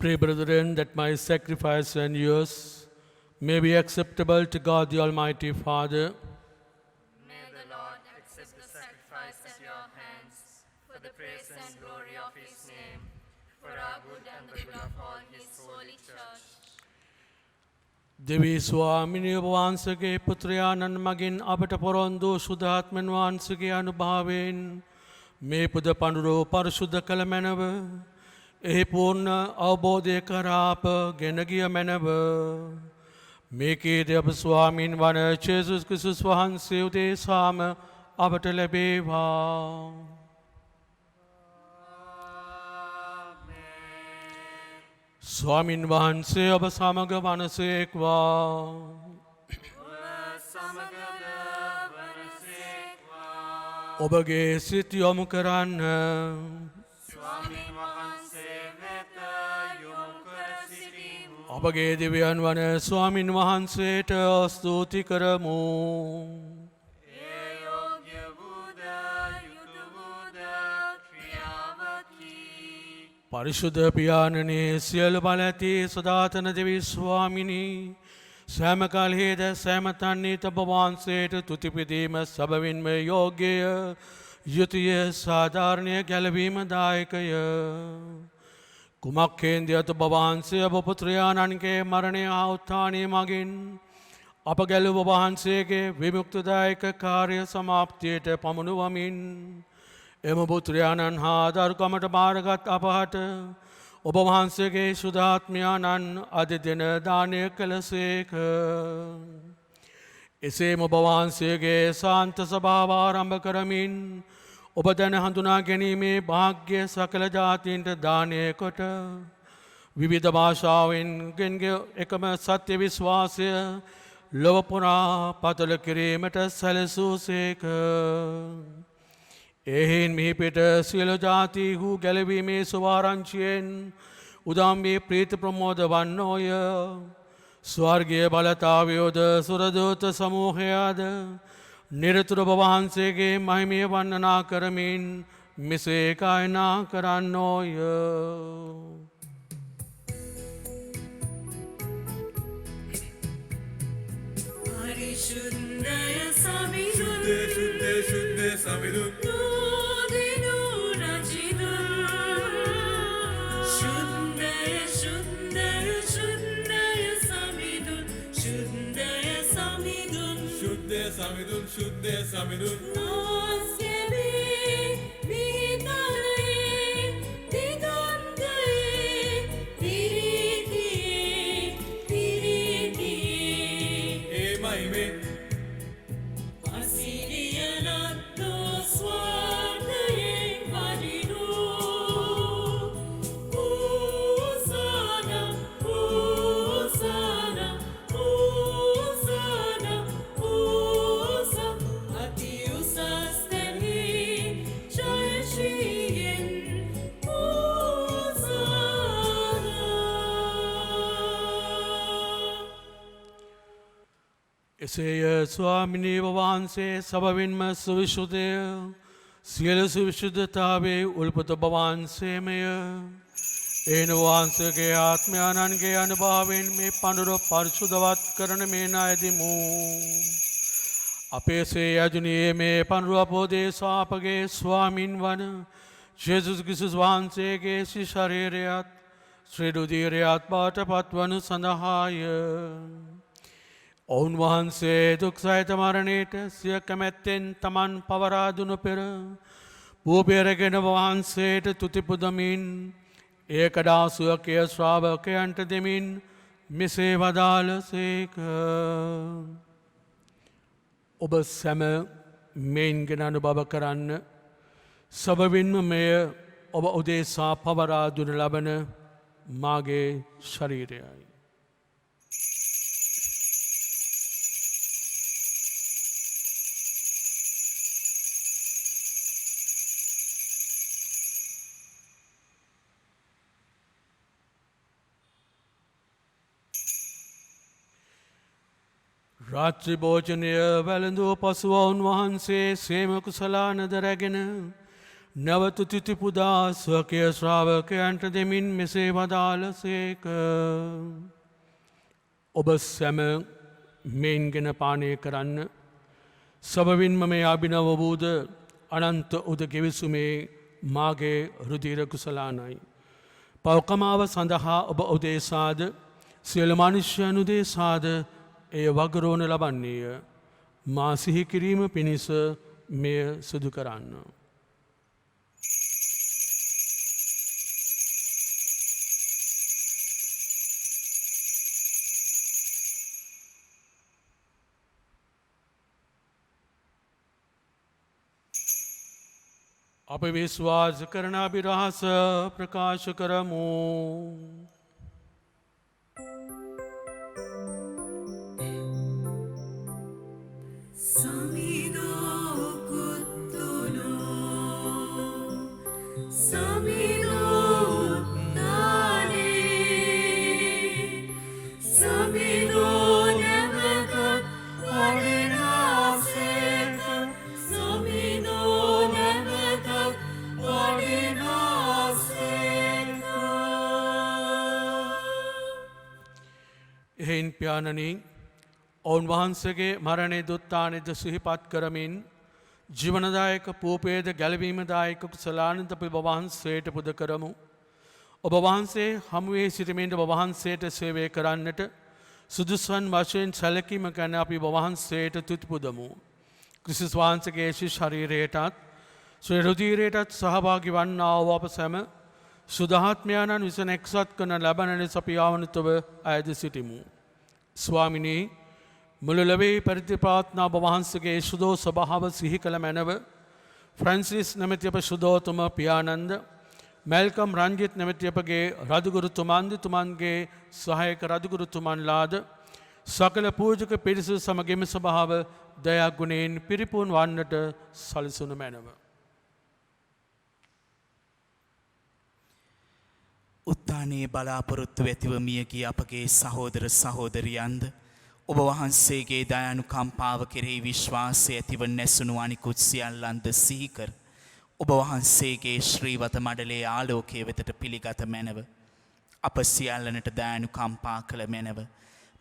Pray, brethren, that my sacrifice and yours may be acceptable to God the Almighty Father. May the Lord accept the sacrifice at your hands for the praise and glory of his name, for our good and the good of all his holy church. දෙවී ස්වාමිනිය වහන්සේගේ පුත්‍රයාණන් මගින් අපට පොරොන්දු සුදාත්මන් වහන්සේගේ අනුභාවයෙන් මේ පුද පඬුරු පරිශුද්ධ කළ මැනව එහි පූර්ණ අවබෝධය කරා අප ගෙන ගිය මැනව මේකේදී අප ස්වාමින් වන ජේසුස් ක්‍රිස්තුස් වහන්සේ උදෙසාම අපට ලැබේවා. ස්වාමින් වහන්සේ ඔබ සමග වනසේක්වා. ඔබගේ සිත යොමු කරන්න. අපගේ දෙවියන් වන ස්වාමින් වහන්සේට ස්තුති කරමු. පරිශුද්ධ පියාණනේ සියලු බල ඇති සදාතන දෙවි ස්වාමිනී සෑම කල්හිද සෑම තන්හිත ඔබ වහන්සේට තුති පිදීම සැබවින්ම යෝග්‍යය යුතුය සාධාරණය ගැලවීමදායකය. කුමක් කේන්ද්‍රයත් ඔබ වහන්සේ ඔබ පුත්‍රයාණන්ගේ මරණය හා උත්ථානය මගින් අප ගැලුව ඔබ වහන්සේගේ විමුක්තිදායක කාර්ය සමාප්තියට පමුණුවමින් එම පුත්‍රයාණන් හා දරුකමට බාරගත් අපහට ඔබ වහන්සේගේ ශුද්ධාත්මයාණන් අද දින දානය කළසේක. එසේම ඔබ වහන්සේගේ ශාන්ත ස්වභාව ආරම්භ කරමින් ඔබ දැන හඳුනා ගැනීමේ භාග්‍ය සකල ජාතීන්ට දානය කොට විවිධ භාෂාවෙන් ගෙන්ගේ එකම සත්‍ය විශ්වාසය ලොව පුරා පතල කිරීමට සැලසූසේක. එහෙන් මිහිපිට සියලු ජාතිහු ගැලවීමේ සුවාරංචියෙන් උදාම්බී ප්‍රීති ප්‍රමෝද වන්නෝය. ස්වර්ගීය බලතාවයෝද සුරදූත සමූහයාද නිරතුරු ඔබ වහන්සේගේ මහිමය වන්දනා කරමින් මෙසේ ගායනා කරන්නෝය. Parishundaya Samidun Shuddhe Samidun Nudinu Rajidun Shuddhaya Shuddhaya Shuddhaya Samidun Shuddhaya Samidun Shuddhe Samidun Shuddhe Samidun Nasyami Vidanaye Digandaye Diritiye Diritiye Maime Asiriyanatto Swadaye Vadinu Hosanna Hosanna Hosanna Hosanna Ati usastani Jaya Shriyen Hosanna එසේය ස්වාමිනී වහන්සේ සබවින්ම සුවිශුද්ධය සියලු සුවිශුද්ධතාවේ උල්පත වහන්සේමය. එන වහන්සේගේ ආත්මයාණන්ගේ අනුභවයෙන් මේ පඬුර පරිශුද්ධවත් කරන මේ නායදිමු. අපේ සේ යජුනියේ මේ පඬුර අපෝදේශා අපගේ ස්වාමින් වන ජේසුස් ක්‍රිස්තුස් වහන්සේගේ ශරීරයත් ශ්‍රී රුධිරයත් බවට පත්වනු සඳහාය. ඔවුන් වහන්සේ දුක් සහිත මරණයට සිය කැමැත්තෙන් තමන් පවරා දුනු පෙර පූපයරගෙන වහන්සේට තුති පුදමින් ඒකඩා සුවකය ශ්‍රාවකයන්ට දෙමින් මෙසේ වදාළසේක. ඔබ සැම මෙයින් ගෙන අනුභව කරන්න සබවින්ම මෙය ඔබ උදෙසා පවරා දුන ලබන මාගේ ශරීරයයි. රාත්‍රී භෝජනය වැළඳූ පසුව උන්වහන්සේ සේම කුසලානද රැගෙන නැවත තිතිපුදා ස්වකීය ශ්‍රාවකයන්ට දෙමින් මෙසේ වදාළසේක. ඔබ සැම මෙයින්ගෙන පානය කරන්න. සබවින්ම මේ අභිනව වූද අනන්ත උද ගෙවිසුමේ මාගේ රුධිර කුසලානයි. පවකමාව සඳහා ඔබ උදේසාද සියලු මනුෂ්‍යයන් උදේසාද එය වගරෝණ ලබන්නේය. මා සිහි කිරීම පිණිස මෙය සිදු කරන්න. අප විශ්වාස කරන අභිරහස ප්‍රකාශ කරමු. එහෙයින් ප්‍යානනී ඔවුන් වහන්සේගේ මරණය දුත්තානෙද සිහිපත් කරමින් ජීවනදායක පූපේද ගැලවීමදායක කුසලානන්ත ඔබ වහන්සේට පුද කරමු. ඔබ වහන්සේ හමුවේ සිටමින්ද ඔබ වහන්සේට සේවය කරන්නට සුදුසුවන් වශයෙන් සැලකීම ගැන අපි ඔබ වහන්සේට තුති පුදමු. ක්‍රිස්තුස් වහන්සේගේ ශරීරයටත් ශ්‍රී රුධිරයටත් සහභාගී වන්නා වූ අප සැම සුදාත්මයන්න් විසින් එක්සත් කරන ලබන ලෙස අපි ආවනතුව අයද සිටිමු. ස්වාමිනී මුළු ලොවේ පරිදි ප්‍රාර්ථනා ඔබ වහන්සේගේ සුදෝ ස්වභාව සිහි කළ මැනව ෆ්‍රැන්සිස් නැමැති අප සුදෝතුම පියානන්ද මැල්කම් රංජිත් නැමැති අපගේ රදුගුරුතුමන්ද තුමන්ගේ සහායක රදුගුරුතුමන්ලාද සකල පූජක පිරිස සමගින් ස්වභාව දයා ගුණයෙන් පිරිපුන් වන්නට සලසුණු මැනව. උත්තානයේ බලාපොරොත්තු ඇතිව මියගිය අපගේ සහෝදර සහෝදරියන්ද ඔබ වහන්සේගේ දයානුකම්පාව කෙරෙහි විශ්වාසය ඇතිව නැසුණු අනිකුත් සියල්ලන්ද සිහිකර ඔබ වහන්සේගේ ශ්‍රීවත මඩලේ ආලෝකයේ වෙතට පිළිගත මැනව. අප සියල්ලනට දයානුකම්පා කළ මැනව.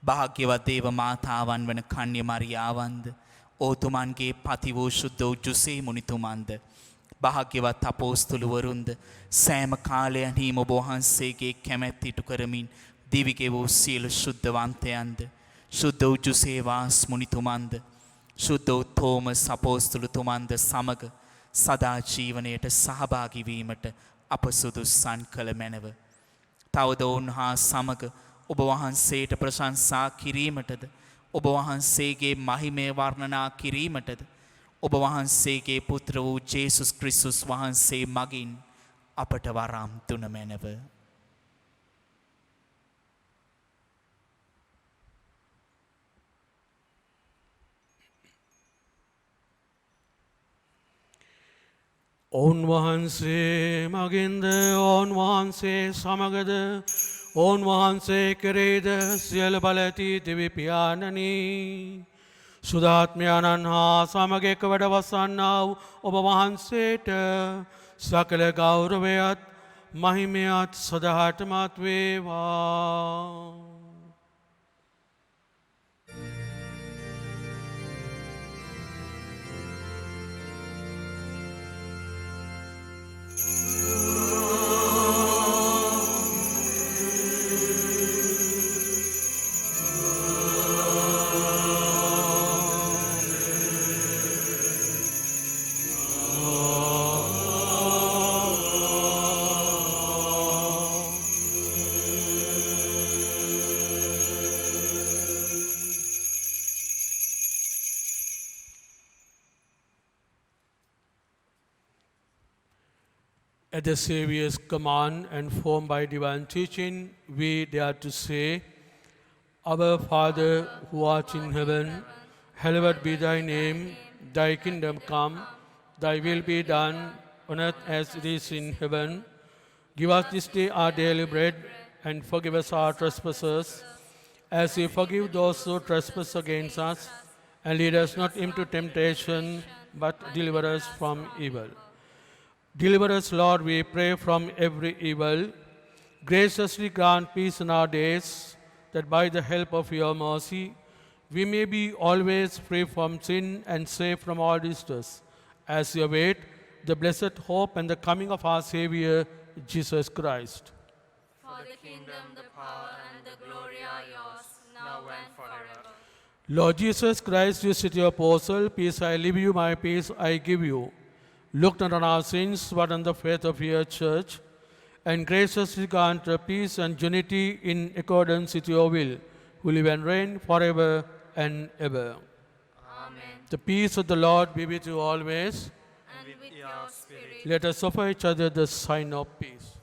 භාග්‍යවත් දේව මාතාවන් වන කන්‍ය මරියාවන්ද ඕතුමන්ගේ පති වූ ශුද්ධ වූ ජුසේ මුනිතුමන්ද භාග්‍යවත් අපෝස්තුලවරුන්ද සෑම කාලයන්හිම ඔබ වහන්සේගේ කැමැත්ත ඉටු කරමින් දිවිගෙ වූ සියලු ශුද්ධවන්තයන්ද ශුද්ධ වූ ජුසේවාස් මුනිතුමන්ද ශුද්ධ වූ තෝමස් අපෝස්තුලතුමන්ද සමග සදා ජීවනයට සහභාගී වීමට අප සුදුස්සන් කළ මැනව. තවද ඔවුන් හා සමග ඔබ වහන්සේට ප්‍රශංසා කිරීමටද ඔබ වහන්සේගේ මහිමය වර්ණනා කිරීමටද ඔබ වහන්සේගේ පුත්‍ර වූ ජේසුස් ක්‍රිස්තුස් වහන්සේ මගින් අපට වරම් දුන මැනව. ඔවුන් වහන්සේ මගින්ද ඔවුන් වහන්සේ සමගද ඔවුන් වහන්සේ කෙරේද සියලු බල ඇති දෙවි පියාණනී සුදාත්මයන්න් හා සමග එක වැඩ වසන්නා වූ ඔබ වහන්සේට සකල ගෞරවයත් මහිමයත් සදාටමත් වේවා. At the Saviour's command and formed by divine teaching, we dare to say, Our Father who art in heaven, hallowed be thy name, thy kingdom come, thy will be done on earth as it is in heaven. Give us this day our daily bread, and forgive us our trespasses, as we forgive those who trespass against us. And lead us not into temptation, but deliver us from evil. Deliver us, Lord, we pray, from every evil. Graciously grant peace in our days, that by the help of your mercy, we may be always free from sin and safe from all distress, as we await the blessed hope and the coming of our Savior, Jesus Christ. For the kingdom, the power, and the glory are yours, now and forever. Lord Jesus Christ, you said to your apostle, peace I leave you, my peace I give you. Look not on our sins, but on the faith of your church, and graciously grant her peace and unity in accordance with your will, who live and reign forever and ever. Amen. The peace of the Lord be with you always. And with your spirit. Let us offer each other the sign of peace.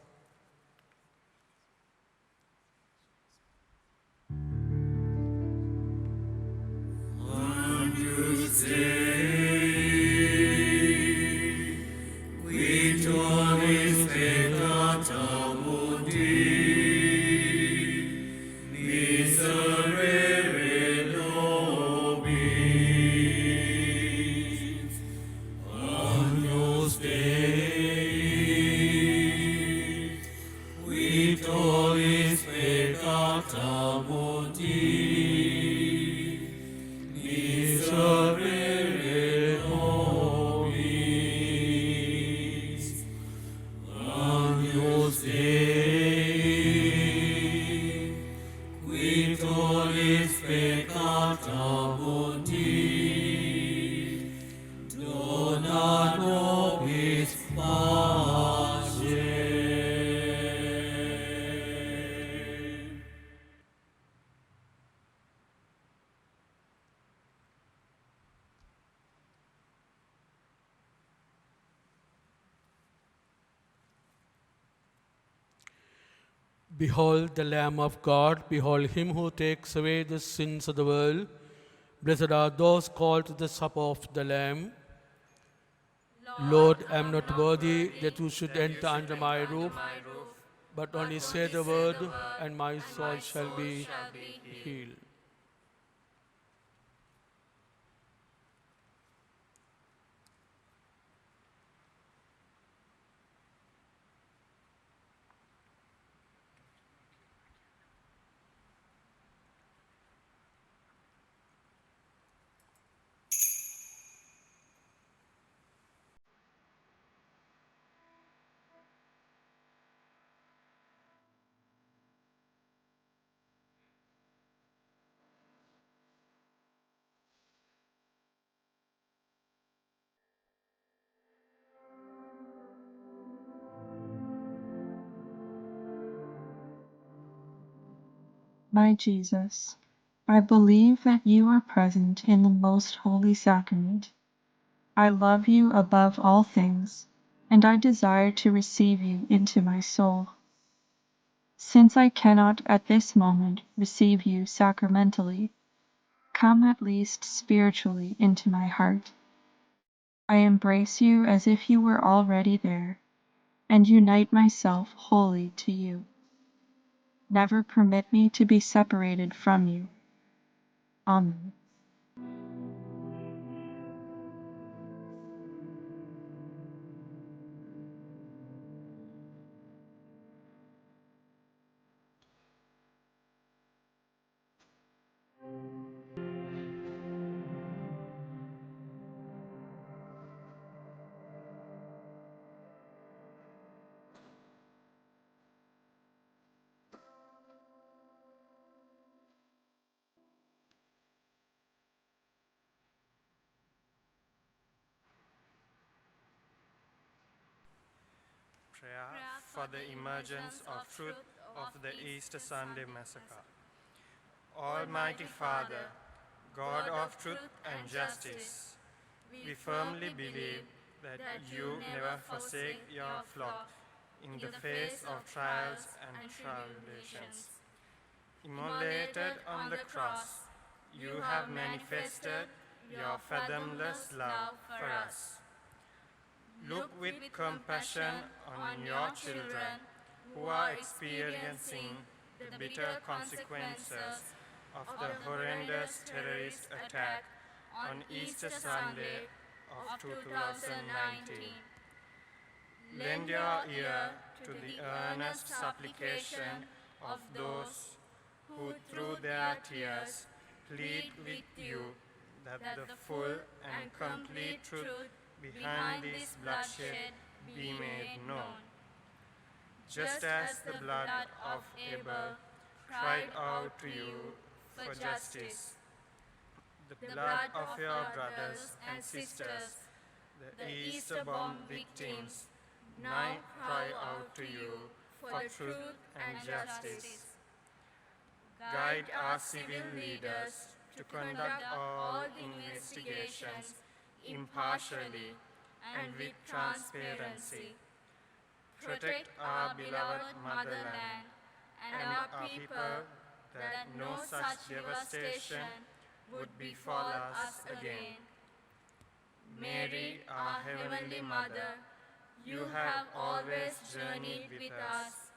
Behold the Lamb of God, behold him who takes away the sins of the world. Blessed are those called to the supper of the Lamb. Lord, I am not worthy that you should enter under my roof, but only say the word, and my soul shall be healed. My Jesus, I believe that you are present in the most holy sacrament. I love you above all things, and I desire to receive you into my soul. Since I cannot at this moment receive you sacramentally, come at least spiritually into my heart. I embrace you as if you were already there, and unite myself wholly to you. Never permit me to be separated from you. Amen. Prayer for the emergence of truth of the Easter Sunday Massacre. Almighty Father, God of truth and justice, we firmly believe that you never forsake your flock in the face of trials and tribulations. Immolated on the cross, you have manifested your fathomless love for us. Look with compassion on your children who are experiencing the bitter consequences of the horrendous terrorist attack on Easter Sunday of 2019. Lend your ear to the earnest supplication of those who through their tears plead with you that the full and complete truth behind this bloodshed be made known. Just as the blood of Abel cried out to you for justice, the blood of your brothers and sisters, the Easter-born victims, now cry out to you for truth and justice. Guide our civil leaders to conduct all investigations impartially and with transparency. Protect our beloved motherland and our people that no such devastation would befall us again. Mary, our Heavenly Mother, you have always journeyed with us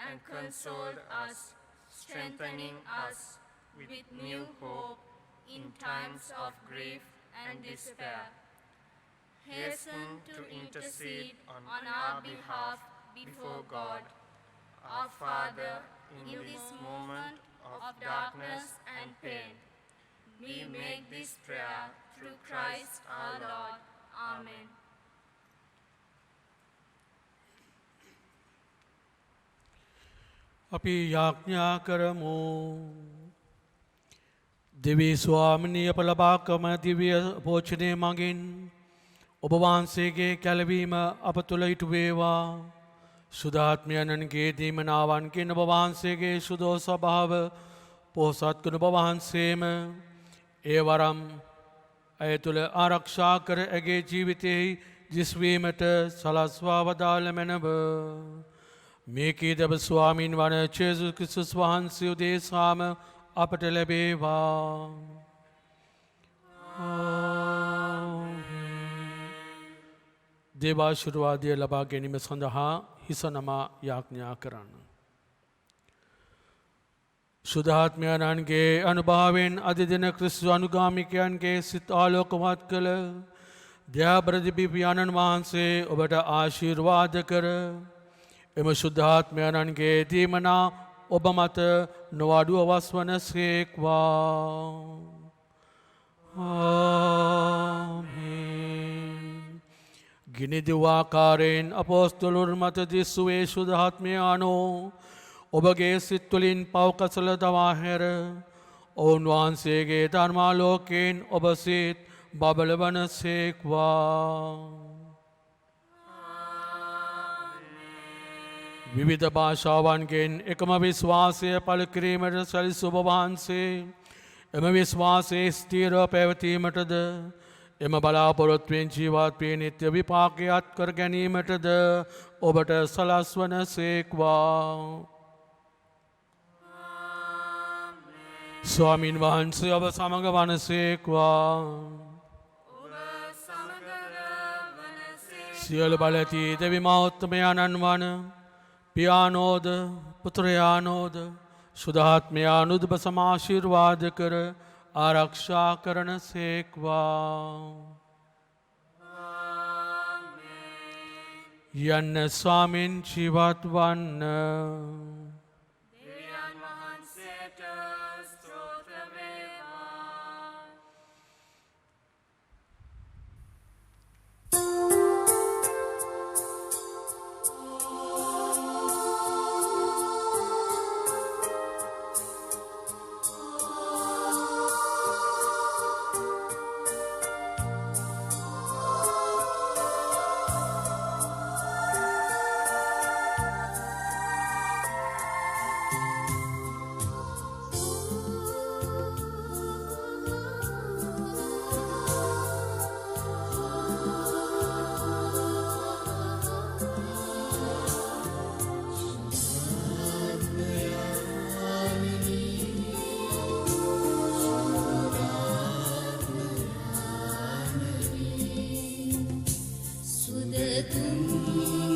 and consoled us, strengthening us with new hope in times of grief and despair. Hasten to intercede on our behalf before God, our Father, in this moment of darkness and pain. We make this prayer through Christ our Lord. Amen. අපි යාඥා කරමු. දෙවී ස්වාමිනී අප ලබාකම දිව්‍ය පෝෂණය මගින් ඔබ වහන්සේගේ කැලවීම අප තුළ ඉටු වේවා. සුදාත්මයන්ගේ දීමනාවන්ගෙන් ඔබ වහන්සේගේ සුදෝ ස්වභාව පොහොසත් වන ඔබ වහන්සේම ඒ වරම් ඇය තුළ ආරක්ෂා කර ඇගේ ජීවිතයෙහි දිස්වීමට සලස්වා වදාළ මැනව. මේකී දබ ස්වාමීන් වන ජේසුස් ක්‍රිස්තුස් වහන්සේ උදෙසාම අපට ලැබේවා. දේවාශිර්වාදය ලබා ගැනීම සඳහා හිස නමා යාඥා කරන්න. සුදාත්මයන්ගේ අනුභවයෙන් අධිදින ක්‍රිස්තු අනුගාමිකයන්ගේ සිත ආලෝකවත් කළ දයාබරදිපි පියාණන් වහන්සේ ඔබට ආශිර්වාද කර එම ශුද්ධාත්මයන්ගේ දීමනා ඔබ මත නොවඩුව වස්වන සේක්වා. ගිනිදිවාකාරයෙන් අපෝස්තලුන් මත දිස්සුවේ ශුද්ධාත්මයානෝ ඔබගේ සිත්තුලින් පවකසල දවා හැර ඔවුන් වහන්සේගේ ධර්මාලෝකයෙන් ඔබ සිත් බබලවන සේක්වා. විවිධ භාෂාවන්ගෙන් එකම විශ්වාසය පළ කිරීමට සැලසු ඔබ වහන්සේ එම විශ්වාසයේ ස්ථිරව පැවතීමටද එම බලාපොරොත්තුවෙන් ජීවත් වී නිත්‍ය විපාකයක් කර ගැනීමටද ඔබට සලස්වන සේක්වා. ස්වාමින් වහන්සේ ඔබ සමග වනසේක්වා. සියලු බල ඇති දෙවි මහෝත්තමයන්න් වන පියානෝද පුත්‍රයානෝද ශුද්ධාත්මයානුද ඔබ සමාශිර්වාද කර ආරක්ෂා කරන සේක්වා. යන්න ස්වාමින් ජීවත් වන්න. දෙවියන් වහන්සේට ස්තෝත්‍ර වේවා. සුදතුන්